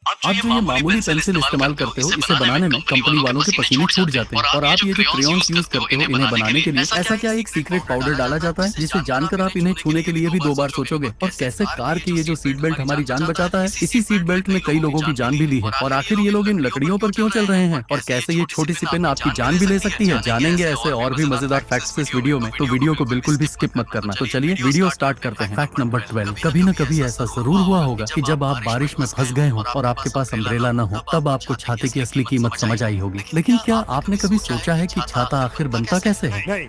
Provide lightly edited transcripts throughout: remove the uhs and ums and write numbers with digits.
आप जो ये मामूली पेंसिल इस्तेमाल करते हो, इसे बनाने में कंपनी वालों के पसीने छूट जाते हैं। और आप ये जो क्रेयॉन्स यूज करते हो इन्हें बनाने के लिए, ऐसा क्या एक सीक्रेट पाउडर डाला जाता है जिसे जानकर आप इन्हें छूने के लिए भी 2 बार सोचोगे? और कैसे कार के ये जो सीट बेल्ट हमारी जान बचाता है, इसी सीट बेल्ट ने कई लोगों की जान भी ली है। और आखिर ये लोग इन लकड़ियों पर क्यों चल रहे हैं, और कैसे ये छोटी सी पेन आपकी जान भी ले सकती है, जानेंगे ऐसे और भी मजेदार फैक्ट्स इस वीडियो में। तो वीडियो को बिल्कुल भी स्किप मत करना। तो चलिए वीडियो स्टार्ट करते हैं। Fact number 12। कभी न कभी ऐसा जरूर हुआ होगा कि जब आप बारिश में फंस गए हो और आपके पास अम्ब्रेला न हो, तब आपको छाते की असली कीमत समझ आई होगी। लेकिन क्या आपने कभी सोचा है कि छाता आखिर बनता कैसे है?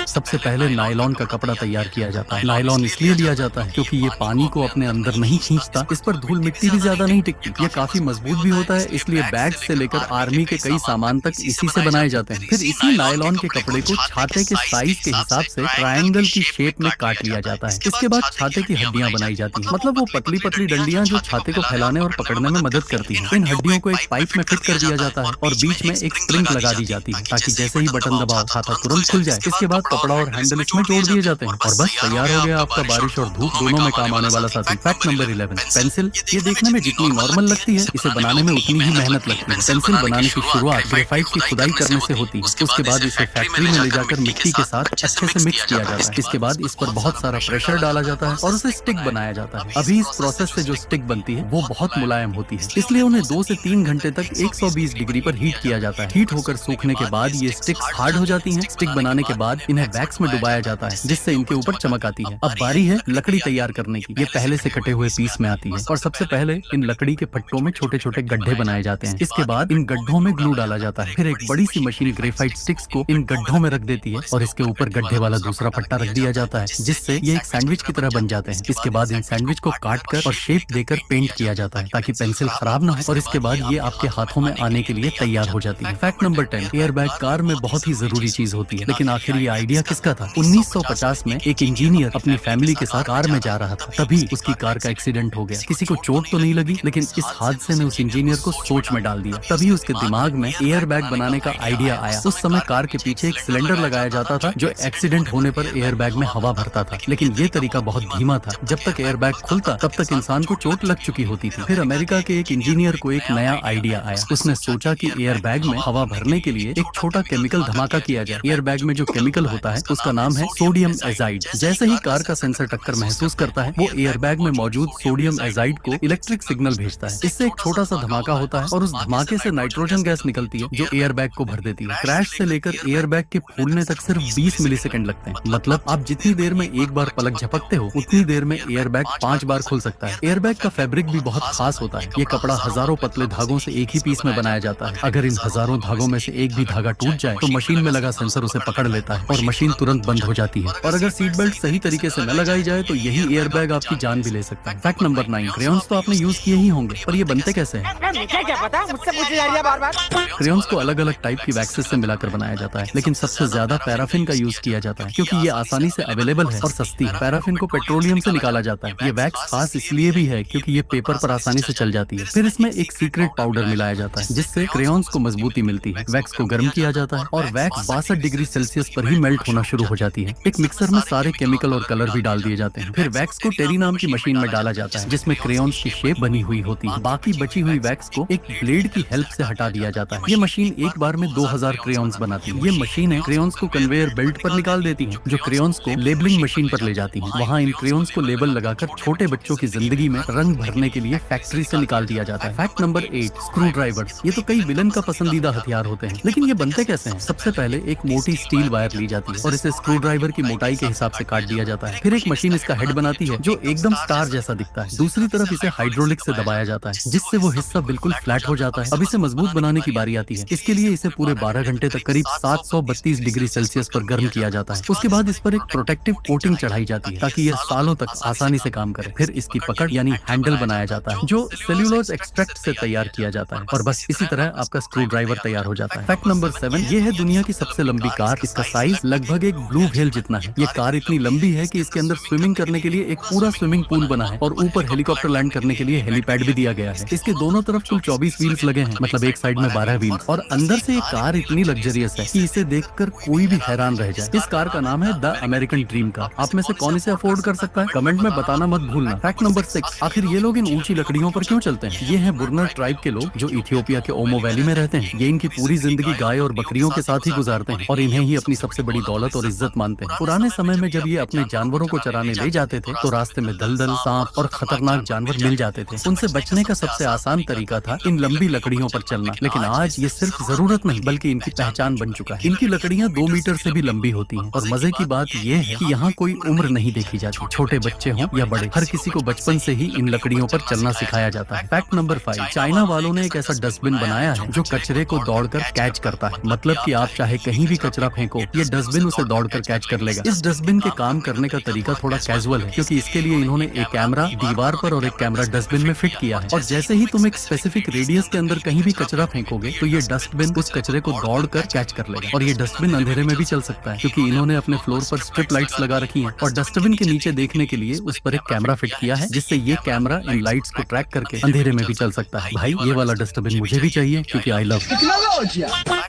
सबसे पहले नायलॉन का कपड़ा तैयार किया जाता है। नायलॉन इसलिए लिया जाता है क्योंकि ये पानी को अपने अंदर नहीं खींचता, इस पर धूल मिट्टी भी ज्यादा नहीं टिकती, ये काफी मजबूत भी होता है। इसलिए बैग से लेकर आर्मी के कई सामान तक इसी से बनाए जाते हैं। फिर इसी नायलॉन के कपड़े को छाते के साइज के हिसाब से ट्रायंगल की शेप में काट लिया जाता है। इसके बाद छाते की हड्डियां बनाई जाती हैं, मतलब वो पतली पतली डंडियां जो छाते को फैलाने और पकड़ने में मदद करती हैं। इन हड्डियों को एक पाइप में फिट कर दिया जाता है और बीच में एक स्प्रिंग लगा दी जाती है ताकि जैसे ही बटन दबाओ छाता तुरंत खुल जाए। इसके बाद कपड़ा और हैंडल इसमें जोड़ दिए जाते हैं और बस तैयार हो गया आपका बारिश और धूप दोनों में काम आने वाला साथी। Fact number 11। पेंसिल ये देखने में जितनी नॉर्मल लगती है, इसे बनाने में उतनी ही मेहनत लगती है। पेंसिल बनाने की शुरुआत ग्रेफाइट की खुदाई करने से होती है। उसके बाद इसे फैक्ट्री में ले जाकर मिट्टी के साथ अच्छे से मिक्स किया जाता है। इसके बाद इस पर बहुत सारा प्रेशर डाला जाता है और उसे स्टिक बनाया जाता है। अभी इस प्रोसेस से जो स्टिक बनती है वो बहुत मुलायम होती है, इसलिए उन्हें 2 से 3 घंटे तक 120 डिग्री पर हीट किया जाता है। हीट होकर सूखने के बाद ये स्टिक्स हार्ड हो जाती हैं। स्टिक बनाने के बाद इन्हें वैक्स में डुबाया जाता है जिससे इनके ऊपर चमक आती है। अब बारी है लकड़ी तैयार करने की। ये पहले से कटे हुए पीस में आती है और सबसे पहले इन लकड़ी के फट्टों में छोटे छोटे गड्ढे बनाए जाते हैं। इसके बाद इन गड्ढों में ग्लू डाला जाता है। फिर एक बड़ी सी मशीन ग्रेफाइट स्टिक्स को इन गड्ढों में रख देती है और इसके ऊपर गड्ढे वाला दूसरा पट्टा रख दिया जाता है जिससे ये एक सैंडविच की तरह बन जाते हैं। इसके बाद इन सैंडविच को काट कर और शेप देकर पेंट किया जाता है ताकि पेंसिल खराब ना हो और इसके बाद ये आपके हाथों में आने के लिए तैयार हो जाती है। Fact number 10। एयरबैग कार में बहुत ही जरूरी चीज होती है, लेकिन आखिर ये आइडिया किसका था? 1950 में एक इंजीनियर अपनी फैमिली के साथ कार में जा रहा था, तभी उसकी कार का एक्सीडेंट हो गया। किसी को चोट तो नहीं लगी, लेकिन इस हादसे ने उस इंजीनियर को सोच में डाल दिया। तभी उसके दिमाग में एयर बैग बनाने का आइडिया आया। उस समय कार के पीछे एक सिलेंडर लगाया जाता था जो एक्सीडेंट होने पर एयर बैग में हवा भरता था, लेकिन ये तरीका बहुत धीमा था। जब तक एयर बैग खुलता तब तक इंसान को चोट लग चुकी होती थी। फिर अमेरिका के एक इंजीनियर को एक नया आइडिया आया। उसने सोचा कि एयर बैग में हवा भरने के लिए एक छोटा केमिकल धमाका किया जाए। एयर बैग में जो केमिकल होता है उसका नाम है सोडियम एजाइड। जैसे ही कार का सेंसर टक्कर महसूस करता है, वो एयरबैग में मौजूद सोडियम एजाइड को इलेक्ट्रिक सिग्नल भेजता है। इससे एक छोटा सा धमाका होता है और उस धमाके से नाइट्रोजन गैस निकलती है जो एयरबैग को भर देती है। क्रैश से लेकर एयरबैग के फूलने तक सिर्फ 20 मिलीसेकंड लगते हैं। मतलब आप जितनी देर में एक बार पलक झपकते हो उतनी देर में एयरबैग 5 बार खुल सकता है। एयरबैग का फैब्रिक भी बहुत खास होता है। ये कपड़ा हजारों पतले धागों से एक ही पीस में बनाया जाता है। अगर इन हजारों धागों में से एक भी धागा टूट जाए तो मशीन में लगा सेंसर उसे पकड़ लेता है और मशीन तुरंत बंद हो जाती है। और अगर सीट बेल्ट सही तरीके से न लगाई जाए तो यही एयरबैग आपकी जान भी ले सकता है। Fact number 9। क्रेयॉन्स तो आपने यूज किए ही होंगे, पर ये बनते कैसे हैं? मुझे क्या पता, मुझसे पूछी जा रही है बार-बार। क्रेयॉन्स को अलग अलग टाइप की वैक्सेस से मिलाकर बनाया जाता है, लेकिन सबसे ज्यादा पैराफिन का यूज किया जाता है क्योंकि ये आसानी से अवेलेबल है और सस्ती है। पैराफिन को पेट्रोलियम से निकाला जाता है। ये वैक्स खास इसलिए भी है क्योंकि ये पेपर पर आसानी से चल जाती है। फिर इसमें एक सीक्रेट पाउडर मिलाया जाता है जिससे क्रेयॉन्स को मजबूती मिलती है। वैक्स को गर्म किया जाता है और वैक्स 62 डिग्री सेल्सियस पर ही मेल्ट होना शुरू हो जाती है। एक मिक्सर में सारे केमिकल और कलर भी डाल दिए जाते हैं। फिर वैक्स को टेरी नाम की मशीन में डाला जाता है जिसमें क्रेयॉन्स की शेप बनी हुई होती है। बाकी बची हुई वैक्स को एक ब्लेड की हेल्प से हटा दिया जाता है। ये मशीन एक बार में 2000 क्रेयॉन्स बनाती है। ये मशीनें क्रेयॉन्स को कन्वेयर बेल्ट पर निकाल देती हैं, जो क्रेयॉन्स को लेबलिंग मशीन पर ले जाती हैं। वहाँ इन क्रेयॉन्स को लेबल लगाकर छोटे बच्चों की जिंदगी में रंग भरने के लिए फैक्ट्री से निकाल दिया जाता है। Fact number 8। Screw drivers. ये तो कई विलन का पसंदीदा हथियार होते हैं, लेकिन ये बनते कैसे हैं? सबसे पहले एक मोटी स्टील वायर ली जाती है और इसे स्क्रू ड्राइवर की मोटाई के हिसाब से काट दिया जाता है। फिर एक मशीन इसका हेड बनाती है जो एकदम स्टार जैसा दिखता है। दूसरी तरफ इसे हाइड्रोलिक से दबाया जाता है जिससे वो हिस्सा बिल्कुल फ्लैट हो जाता है। अब इसे मजबूत बनाने की बारी आती है। इसके लिए इसे पूरे 12 घंटे तक करीब 732 डिग्री सेल्सियस पर गर्म किया जाता है। उसके बाद इस पर एक प्रोटेक्टिव कोटिंग चढ़ाई जाती है ताकि यह सालों तक आसानी से काम करे। फिर इसकी पकड़ यानी हैंडल बनाया जाता है जो सेल्यूलोज एक्सट्रैक्ट से तैयार किया जाता है और बस इसी तरह आपका स्क्रू ड्राइवर तैयार हो जाता है। Fact number 7। ये है दुनिया की सबसे लंबी कार। इसका साइज लगभग लगभग एक ब्लू व्हेल जितना है। ये कार इतनी लंबी है कि इसके अंदर स्विमिंग करने के लिए एक पूरा स्विमिंग पूल बना है और ऊपर हेलीकॉप्टर लैंड करने के लिए हेलीपैड भी दिया गया है। इसके दोनों तरफ कुल 24 व्हील्स लगे हैं, मतलब एक साइड में 12 व्हील्स। और अंदर से ये कार इतनी लग्जरियस है कि इसे देखकर कोई भी हैरान रह जाए। इस कार का नाम है द अमेरिकन ड्रीम कार। आप में से कौन इसे अफोर्ड कर सकता है? कमेंट में बताना मत भूलना। फैक्ट नंबर 6, आखिर ये लोग इन ऊंची लकड़ियों पर क्यों चलते हैं? ये हैं बुर्नर ट्राइब के लोग जो इथियोपिया के ओमो वैली में रहते हैं। ये इनकी पूरी जिंदगी गाय और बकरियों के साथ ही गुजारते हैं और इन्हें ही अपनी सबसे बड़ी दौलत और इज्जत मानते हैं। पुराने समय में जब ये अपने जानवरों को चराने ले जाते थे तो रास्ते में दलदल, सांप और खतरनाक जानवर मिल जाते थे। उनसे बचने का सबसे आसान तरीका था इन लंबी लकड़ियों पर चलना। लेकिन आज ये सिर्फ जरूरत नहीं बल्कि इनकी पहचान बन चुका है। इनकी लकड़ियाँ 2 मीटर से भी लंबी होती हैं और मजे की बात ये है कि यहाँ कोई उम्र नहीं देखी जाती। छोटे बच्चे हों या बड़े, हर किसी को बचपन से ही इन लकड़ियों पर चलना सिखाया जाता है। फैक्ट नंबर 5, चाइना वालों ने एक ऐसा डस्टबिन बनाया है जो कचरे को दौड़कर कैच करता है। मतलब कि आप चाहे कहीं भी कचरा फेंको, ये डस्टबिन उसे दौड़कर कैच कर लेगा। इस डस्टबिन के काम करने का तरीका थोड़ा कैजुअल है क्योंकि इसके लिए इन्होंने एक कैमरा दीवार पर और एक कैमरा डस्टबिन में फिट किया है। और जैसे ही तुम एक स्पेसिफिक रेडियस के अंदर कहीं भी कचरा फेंकोगे तो ये डस्टबिन उस कचरे को दौड़कर कैच कर लेगा। और ये डस्टबिन अंधेरे में भी चल सकता है क्योंकि इन्होंने अपने फ्लोर पर स्ट्रिप लाइट्स लगा रखी हैं और डस्टबिन के नीचे देखने के लिए उस पर एक कैमरा फिट किया है जिससे ये कैमरा इन लाइट्स को ट्रैक करके अंधेरे में भी चल सकता है। भाई ये वाला डस्टबिन मुझे भी चाहिए क्योंकि I love.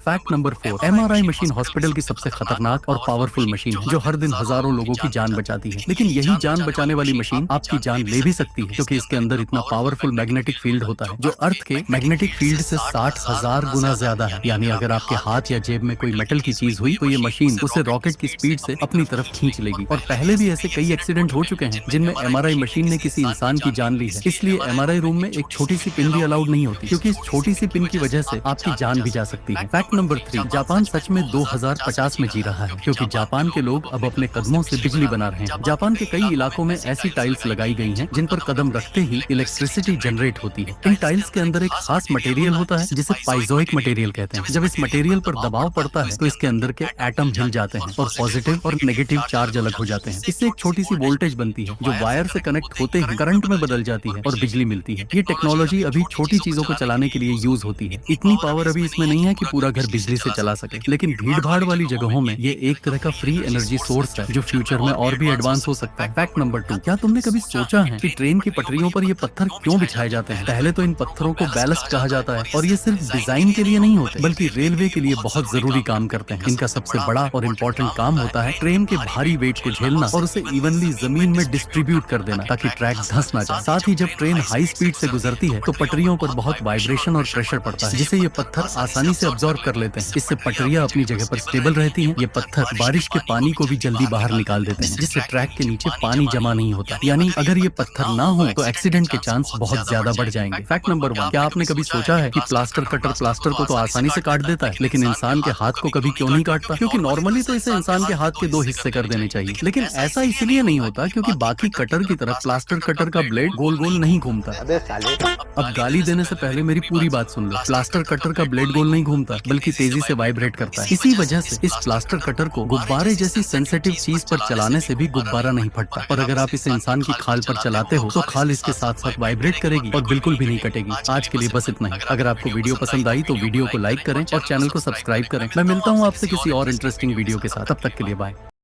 Fact number 4, MRI machine hospital की सबसे खतरनाक और पावरफुल मशीन है जो हर दिन हजारों लोगों की जान बचाती है। लेकिन यही जान बचाने वाली मशीन आपकी जान ले भी सकती है क्योंकि इसके अंदर इतना पावरफुल मैग्नेटिक फील्ड होता है जो अर्थ के मैग्नेटिक फील्ड से 60,000 गुना ज्यादा है। यानी अगर आपके हाथ या जेब में कोई मेटल की चीज हुई तो ये मशीन उसे रॉकेट की स्पीड से अपनी तरफ खींच लेगी। और पहले भी ऐसे कई एक्सीडेंट हो चुके हैं जिनमें MRI मशीन ने किसी इंसान की जान ली है। इसलिए MRI रूम में एक छोटी सी पिन भी अलाउड नहीं होती क्योंकि इस छोटी सी पिन की वजह से आपकी जान भी जा सकती है। फैक्ट नंबर 3, जापान सच में 2050 में जी रहा है क्योंकि जापान के लोग अब अपने कदमों से बिजली बना रहे हैं। जापान के कई इलाकों में ऐसी टाइल्स लगाई गई हैं जिन पर कदम रखते ही इलेक्ट्रिसिटी जनरेट होती है। इन टाइल्स के अंदर एक खास मटेरियल होता है जिसे पाइजोइक मटेरियल कहते हैं। जब इस मटेरियल पर दबाव पड़ता है तो इसके अंदर के एटम हिल जाते हैं और पॉजिटिव और नेगेटिव चार्ज अलग हो जाते हैं। इससे एक छोटी सी वोल्टेज बनती है जो वायर से कनेक्ट होते ही करंट में बदल जाती है और बिजली मिलती है। ये टेक्नोलॉजी अभी छोटी चीजों को चलाने के लिए यूज होती है। इतनी पावर अभी इसमें नहीं है कि पूरा घर बिजली से चला सके, लेकिन भीड़ भाड़ वाली जगहों में ये एक तरह का फ्री एनर्जी सोर्स है जो फ्यूचर में और भी एडवांस हो सकता है। फैक्ट नंबर 2, क्या तुमने कभी सोचा है कि ट्रेन की पटरियों पर ये पत्थर क्यों बिछाए जाते हैं? पहले तो इन पत्थरों को बैलस्ट कहा जाता है और ये सिर्फ डिजाइन के लिए नहीं होते बल्कि रेलवे के लिए बहुत जरूरी काम करते हैं। इनका सबसे बड़ा और इम्पोर्टेंट काम होता है ट्रेन के भारी वेट को झेलना और उसे इवनली जमीन में डिस्ट्रीब्यूट कर देना ताकि ट्रैक धंस ना जाए। साथ ही जब ट्रेन हाई स्पीड से गुजरती है तो पटरियों पर बहुत वाइब्रेशन और प्रेशर पड़ता है जिसे ये पत्थर आसानी से अब्सॉर्ब कर लेते हैं। इससे पटरियां अपनी जगह पर स्टेबल रहती हैं। ये पत्थर बारिश के पानी को भी जल्दी बाहर निकाल देते हैं जिससे ट्रैक के नीचे पानी जमा नहीं होता। यानी अगर ये पत्थर ना हो तो एक्सीडेंट के चांस बहुत ज्यादा बढ़ जाएंगे। फैक्ट नंबर 1, क्या आपने कभी सोचा है कि प्लास्टर कटर प्लास्टर को तो आसानी से काट देता है लेकिन इंसान के हाथ को कभी क्यों नहीं काटता? क्योंकि नॉर्मली तो इसे इंसान के हाथ के 2 हिस्से कर देने चाहिए, लेकिन ऐसा इसलिए नहीं होता क्योंकि बाकी कटर की तरह प्लास्टर कटर का ब्लेड गोल गोल नहीं घूमता। अब गाली देने से पहले मेरी पूरी बात सुन लो। प्लास्टर कटर का ब्लेड गोल नहीं घूमता बल्कि तेजी से वाइब्रेट करता है। इसी वजह से इस प्लास्टर कटर को गुब्बारे जैसी सेंसिटिव चीज पर चलाने से भी गुब्बारा नहीं फटता। और अगर आप इसे इंसान की खाल पर चलाते हो तो खाल इसके साथ साथ वाइब्रेट करेगी और बिल्कुल भी नहीं कटेगी। आज के लिए बस इतना ही। अगर आपको वीडियो पसंद आई तो वीडियो को लाइक करें और चैनल को सब्सक्राइब करें। मैं मिलता हूँ आपसे किसी और इंटरेस्टिंग वीडियो के साथ। तब तक के लिए बाय।